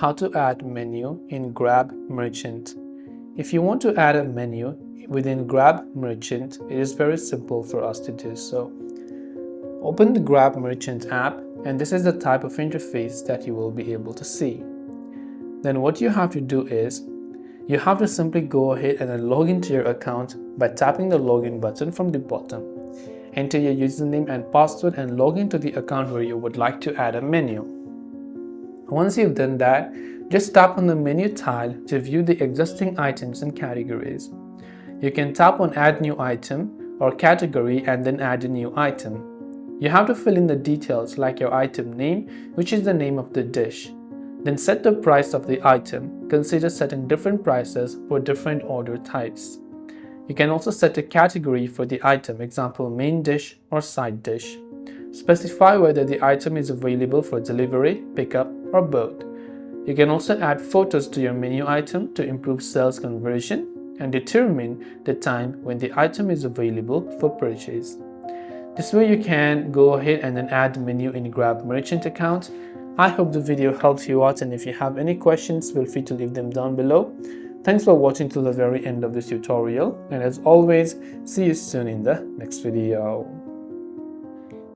How to add menu in Grab Merchant. If you want to add a menu within Grab Merchant, it is very simple for us to do so. Open the Grab Merchant app, and this is the type of interface that you will be able to see. Then what you have to do is, you have to simply go ahead and then log into your account by tapping the login button from the bottom. Enter your username and password and log into the account where you would like to add a menu. Once you've done that, just tap on the menu tile to view the existing items and categories. You can tap on Add New Item or Category and then add a new item. You have to fill in the details like your item name, which is the name of the dish. Then set the price of the item. Consider setting different prices for different order types. You can also set a category for the item, example main dish or side dish. Specify whether the item is available for delivery, pickup, or both. You can also add photos to your menu item to improve sales conversion and determine the time when the item is available for purchase. This way you can go ahead and then add menu in Grab Merchant account. I hope the video helps you out, and if you have any questions, feel free to leave them down below. Thanks for watching till the very end of this tutorial, and as always, see you soon in the next video.